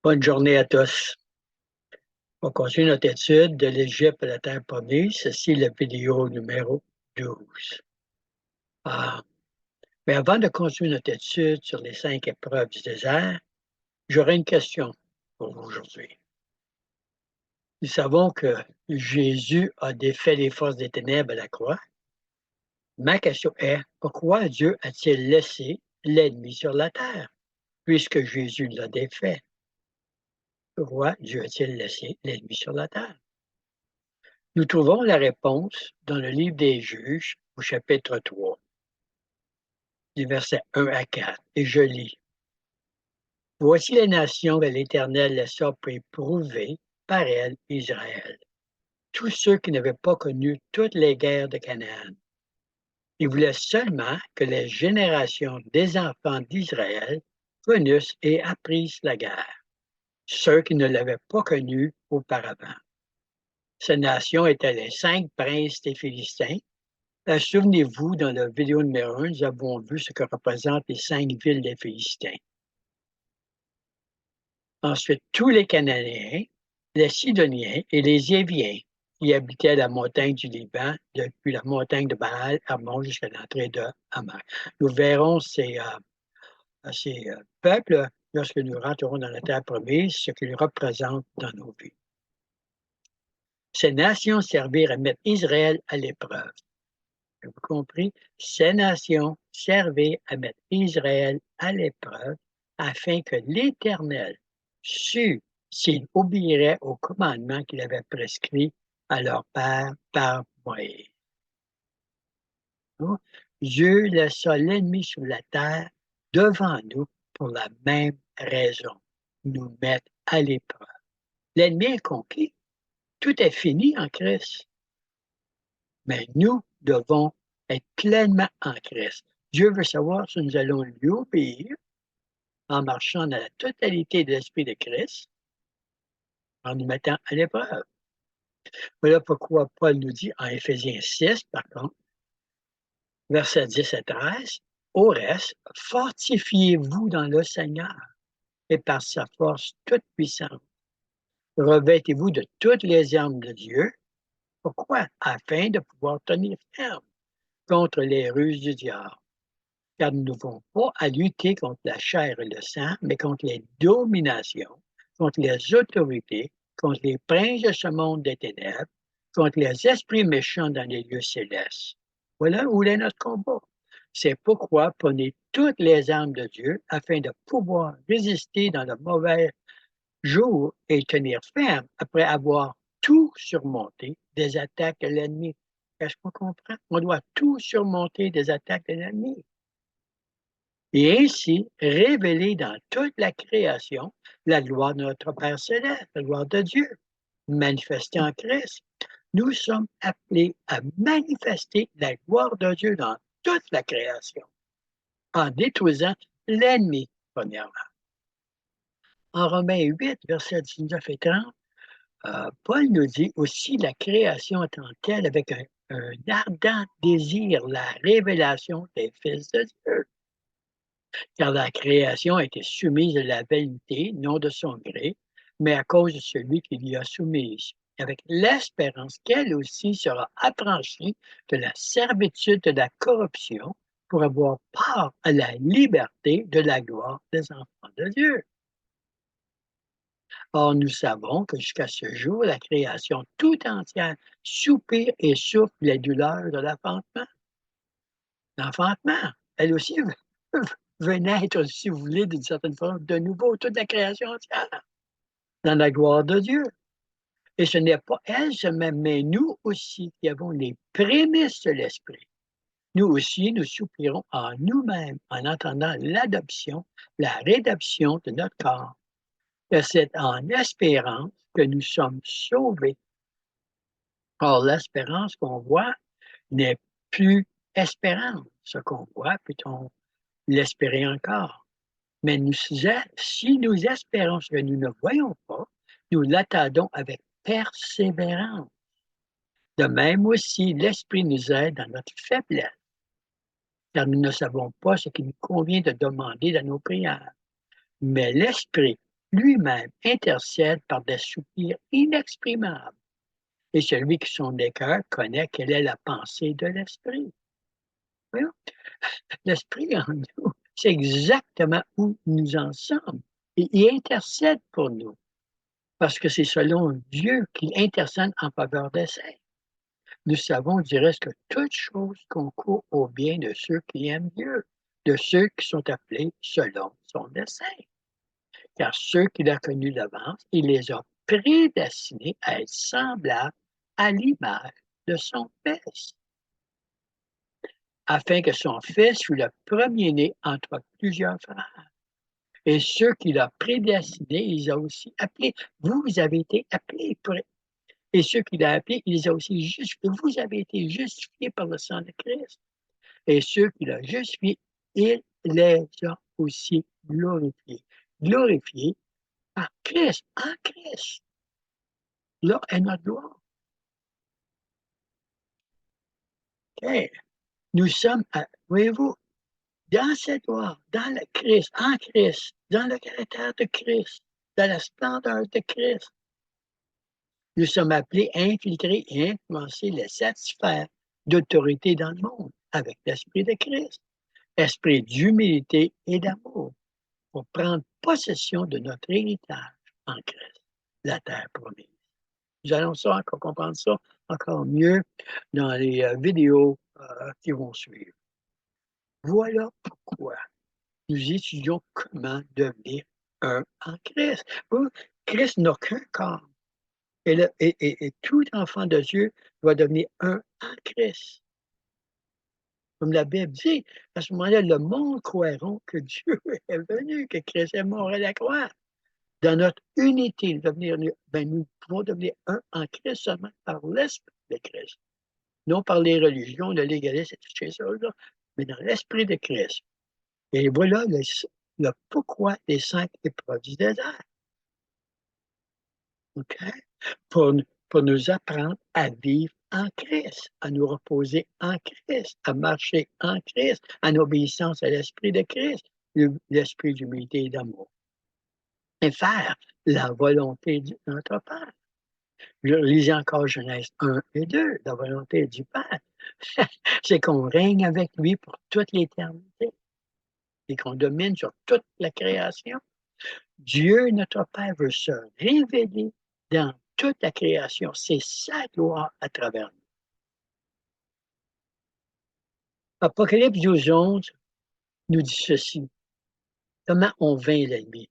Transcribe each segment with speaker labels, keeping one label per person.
Speaker 1: Bonne journée à tous. On continue notre étude de l'Égypte à la terre promise. Ceci est la vidéo numéro 12. Ah, mais avant de continuer notre étude sur les 5 épreuves du désert, j'aurais une question pour vous aujourd'hui. Nous savons que Jésus a défait les forces des ténèbres à la croix. Ma question est, pourquoi Dieu a-t-il laissé l'ennemi sur la terre, puisque Jésus l'a défait? Pourquoi Dieu a-t-il laissé l'ennemi sur la terre? Nous trouvons la réponse dans le livre des Juges, au chapitre 3, du verset 1 à 4, et je lis. Voici les nations que l'Éternel laissa pour éprouver par elles Israël, tous ceux qui n'avaient pas connu toutes les guerres de Canaan. Il voulait seulement que les générations des enfants d'Israël connussent et apprissent la guerre, ceux qui ne l'avaient pas connue auparavant. Ces nations étaient les 5 princes des Philistins. Souvenez-vous, dans la vidéo numéro 1, nous avons vu ce que représentent les 5 villes des Philistins. Ensuite, tous les Cananéens, les Sidoniens et les Éviens qui habitaient la montagne du Liban, depuis la montagne de Baal Hermon jusqu'à l'entrée de Hamath. Nous verrons ces peuples lorsque nous rentrerons dans la terre promise, ce qu'ils représentent dans nos vies. Ces nations servirent à mettre Israël à l'épreuve. Vous compris? Ces nations servaient à mettre Israël à l'épreuve afin que l'Éternel sût s'ils obéiraient aux commandements qu'il avait prescrits à leur père par Moïse. Dieu laissa l'ennemi sur la terre devant nous pour la même raison, nous mettre à l'épreuve. L'ennemi est conquis. Tout est fini en Christ. Mais nous devons être pleinement en Christ. Dieu veut savoir si nous allons lui obéir en marchant dans la totalité de l'Esprit de Christ, en nous mettant à l'épreuve. Voilà pourquoi Paul nous dit en Éphésiens 6, par contre, versets 10 à 13, au reste, fortifiez-vous dans le Seigneur et par sa force toute puissante. Revêtez-vous de toutes les armes de Dieu. Pourquoi? Afin de pouvoir tenir ferme contre les ruses du diable. Car nous n'avons pas à lutter contre la chair et le sang, mais contre les dominations, contre les autorités, contre les princes de ce monde des ténèbres, contre les esprits méchants dans les lieux célestes. Voilà où est notre combat. C'est pourquoi prenez toutes les armes de Dieu afin de pouvoir résister dans le mauvais jour et tenir ferme après avoir tout surmonté des attaques de l'ennemi. Est-ce qu'on comprend? On doit tout surmonter des attaques de l'ennemi. Et ainsi révéler dans toute la création la gloire de notre Père céleste, la gloire de Dieu, manifestée en Christ. Nous sommes appelés à manifester la gloire de Dieu dans toute la création, en détruisant l'ennemi, premièrement. En Romains 8, versets 19 et 30, Paul nous dit aussi la création étant telle avec un ardent désir, la révélation des fils de Dieu. Car la création a été soumise à la vanité, non de son gré, mais à cause de celui qui l'y a soumise, avec l'espérance qu'elle aussi sera affranchie de la servitude de la corruption pour avoir part à la liberté de la gloire des enfants de Dieu. Or, nous savons que jusqu'à ce jour, la création tout entière soupire et souffre les douleurs de l'enfantement. L'enfantement, elle aussi veut naître, si vous voulez, d'une certaine forme, de nouveau, toute la création entière, dans la gloire de Dieu. Et ce n'est pas elle seulement, mais nous aussi qui avons les prémices de l'Esprit. Nous aussi, nous soupirons en nous-mêmes en entendant l'adoption, la rédemption de notre corps. Et c'est en espérance que nous sommes sauvés. Or, l'espérance qu'on voit n'est plus espérance. Ce qu'on voit, peut-on l'espérer encore? Mais si nous espérons ce que nous ne voyons pas, nous l'attendons avec persévérance. De même aussi, l'Esprit nous aide dans notre faiblesse, car nous ne savons pas ce qu'il nous convient de demander dans nos prières. Mais l'Esprit lui-même intercède par des soupirs inexprimables. Et celui qui sonde les cœurs connaît quelle est la pensée de l'Esprit. Voyons, l'Esprit en nous, c'est exactement où nous en sommes. Et il intercède pour nous, parce que c'est selon Dieu qu'il intercède en faveur des saints. Nous savons du reste que toute chose concourt au bien de ceux qui aiment Dieu, de ceux qui sont appelés selon son dessein. Car ceux qu'il a connus d'avance, il les a prédestinés à être semblables à l'image de son Fils, afin que son Fils fût le premier-né entre plusieurs frères. Et ceux qu'il a prédestinés, il les a aussi appelés. Vous avez été appelés. Et ceux qu'il a appelés, il les a aussi justifiés. Vous avez été justifiés par le sang de Christ. Et ceux qu'il a justifiés, il les a aussi glorifiés. Glorifiés par Christ, en Christ. Là est notre gloire. Okay. Nous sommes, voyez-vous, dans cette gloire, dans le Christ, en Christ, dans le caractère de Christ, dans la splendeur de Christ. Nous sommes appelés à infiltrer et influencer les satisfaire d'autorité dans le monde avec l'esprit de Christ, esprit d'humilité et d'amour, pour prendre possession de notre héritage en Christ, la terre promise. Nous allons encore comprendre ça encore mieux dans les vidéos qui vont suivre. Voilà pourquoi nous étudions comment devenir un en Christ. Christ n'a qu'un corps. Et tout enfant de Dieu doit devenir un en Christ. Comme la Bible dit, à ce moment-là, le monde croiront que Dieu est venu, que Christ est mort à la croix. Dans notre unité, nous pouvons devenir un en Christ seulement par l'Esprit de Christ. Non par les religions, le légalisme et toutes ces choses-là, mais dans l'Esprit de Christ. Et voilà le pourquoi des 5 épreuves du désert. OK? Pour, pour nous apprendre à vivre en Christ, à nous reposer en Christ, à marcher en Christ, en obéissance à l'Esprit de Christ, l'Esprit d'humilité et d'amour. Et faire la volonté de notre Père. Je lisais encore Genèse 1 et 2, la volonté du Père. C'est qu'on règne avec lui pour toute l'éternité et qu'on domine sur toute la création. Dieu, notre Père, veut se révéler dans toute la création. C'est sa gloire à travers nous. Apocalypse 12:11 nous dit ceci. Comment on vainc l'ennemi?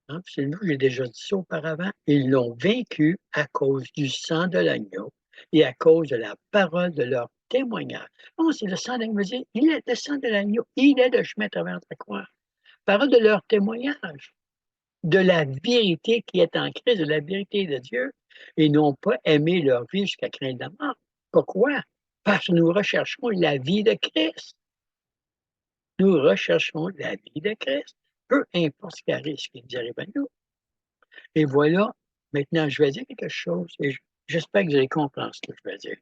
Speaker 1: Hein? J'ai déjà dit ça auparavant. Ils l'ont vaincu à cause du sang de l'agneau et à cause de la parole de leur témoignage. Oh, c'est le sang de l'agneau. Il est le sang de l'agneau. Il est le chemin à travers la croix. Parole de leur témoignage. De la vérité qui est en Christ, de la vérité de Dieu, et n'ont pas aimé leur vie jusqu'à craindre la mort. Pourquoi? Parce que nous recherchons la vie de Christ. Nous recherchons la vie de Christ, peu importe ce qui nous arrive à nous. Et voilà, maintenant, je vais dire quelque chose, et j'espère que vous allez comprendre ce que je vais dire.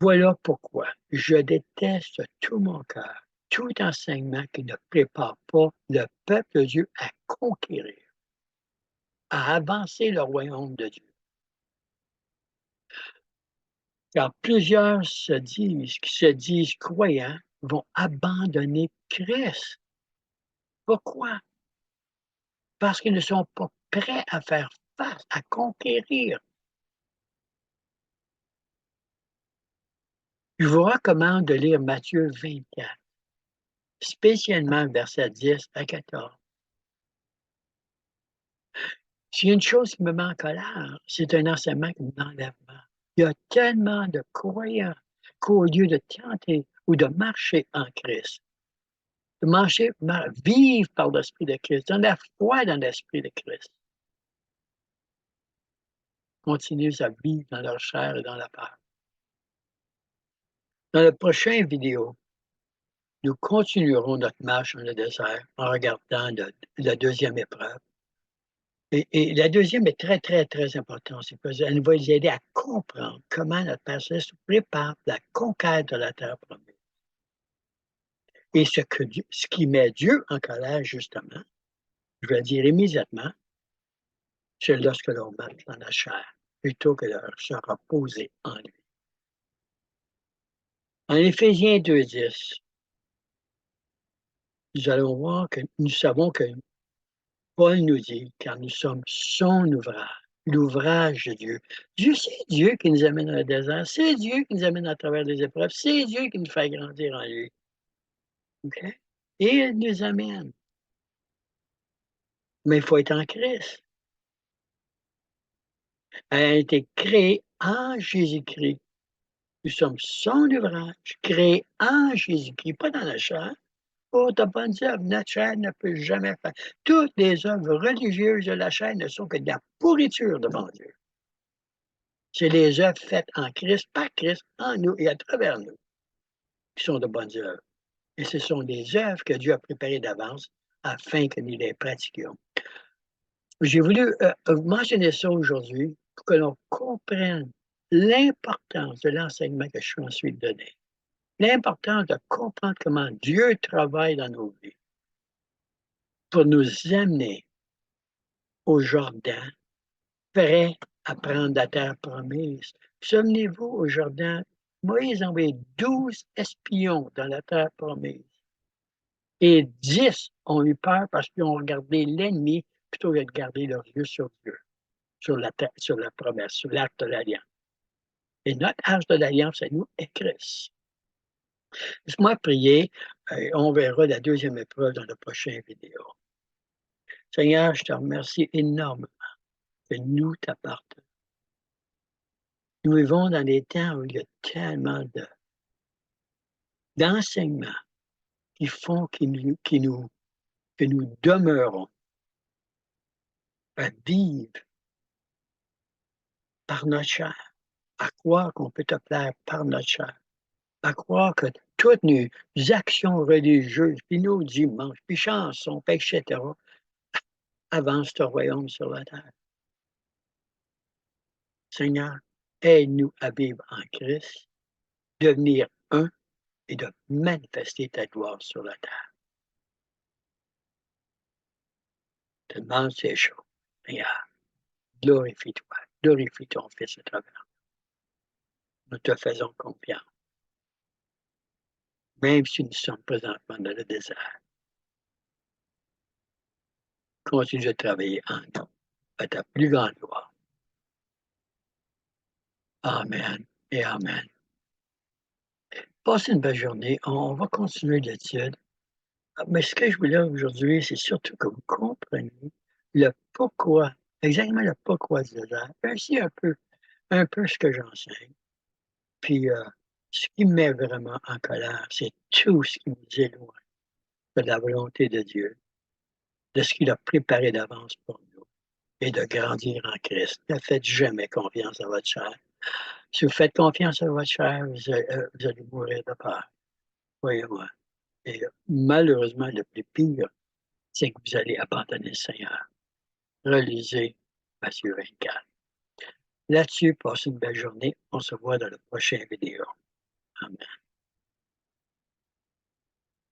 Speaker 1: Voilà pourquoi je déteste tout mon cœur tout enseignement qui ne prépare pas le peuple de Dieu à conquérir, à avancer le royaume de Dieu. Car plusieurs qui se disent croyants, vont abandonner Christ. Pourquoi? Parce qu'ils ne sont pas prêts à faire face, à conquérir. Je vous recommande de lire Matthieu 24, spécialement versets 10 à 14. S'il y a une chose qui me met en colère, c'est un enseignement d'enlèvement. Il y a tellement de croyants qu'au lieu de tenter ou de marcher en Christ, de marcher, vivre par l'Esprit de Christ, dans la foi dans l'Esprit de Christ, continuent à vivre dans leur chair et dans la peur. Dans la prochaine vidéo, nous continuerons notre marche dans le désert en regardant la deuxième épreuve. Et la deuxième est très, très, très importante. C'est qu'elle va nous aider à comprendre comment notre Père Céleste se prépare pour la conquête de la terre promise. Et ce qui met Dieu en colère, justement, je vais dire immédiatement, c'est lorsque l'on marche dans la chair, plutôt que de se reposer en lui. En Éphésiens 2:10, nous allons voir que nous savons que Paul nous dit, car nous sommes son ouvrage, l'ouvrage de Dieu. C'est Dieu qui nous amène dans le désert, c'est Dieu qui nous amène à travers les épreuves, c'est Dieu qui nous fait grandir en lui. Okay? Et il nous amène. Mais il faut être en Christ. Elle a été créée en Jésus-Christ. Nous sommes son ouvrage, créé en Jésus-Christ, pas dans la chair. Oh, ta bonne œuvre, notre chair ne peut jamais faire. Toutes les œuvres religieuses de la chair ne sont que de la pourriture devant Dieu. C'est les œuvres faites en Christ, par Christ, en nous et à travers nous, qui sont de bonnes œuvres. Et ce sont des œuvres que Dieu a préparées d'avance afin que nous les pratiquions. J'ai voulu mentionner ça aujourd'hui pour que l'on comprenne l'importance de l'enseignement que je suis ensuite donné. L'importance de comprendre comment Dieu travaille dans nos vies pour nous amener au Jourdain, prêts à prendre la terre promise. Souvenez-vous, au Jourdain, Moïse a envoyé 12 espions dans la terre promise. Et 10 ont eu peur parce qu'ils ont regardé l'ennemi plutôt que de garder leurs yeux sur Dieu, sur la promesse, sur l'arc de l'Alliance. Et notre arche de l'Alliance, c'est nous est Christ. Laisse-moi prier. On verra la deuxième épreuve dans la prochaine vidéo. Seigneur, je te remercie énormément que nous t'appartenons. Nous vivons dans des temps où il y a tellement d'enseignements qui font que nous demeurons à vivre par notre chair, à croire qu'on peut te plaire par notre chair, à croire que toutes nos actions religieuses, puis nos dimanches, puis chansons, puis etc., avancent ton royaume sur la terre. Seigneur, aide-nous à vivre en Christ, devenir un et de manifester ta gloire sur la terre. Je te demande ces choses. Seigneur, glorifie-toi, glorifie ton Fils à travers. Nous te faisons confiance. Même si nous sommes présentement dans le désert, continue de travailler en nous, à ta plus grande gloire. Amen et Amen. Passez une belle journée. On va continuer l'étude. Mais ce que je voulais aujourd'hui, c'est surtout que vous compreniez le pourquoi, exactement le pourquoi du désert. Ainsi un peu ce que j'enseigne. Puis, ce qui me met vraiment en colère, c'est tout ce qui nous éloigne de la volonté de Dieu, de ce qu'il a préparé d'avance pour nous et de grandir en Christ. Ne faites jamais confiance à votre chair. Si vous faites confiance à votre chair, vous allez mourir de peur. Voyez-moi. Et malheureusement, le plus pire, c'est que vous allez abandonner le Seigneur. Relisez Matthieu 24. Là-dessus, passez une belle journée. On se voit dans la prochaine vidéo. Amen.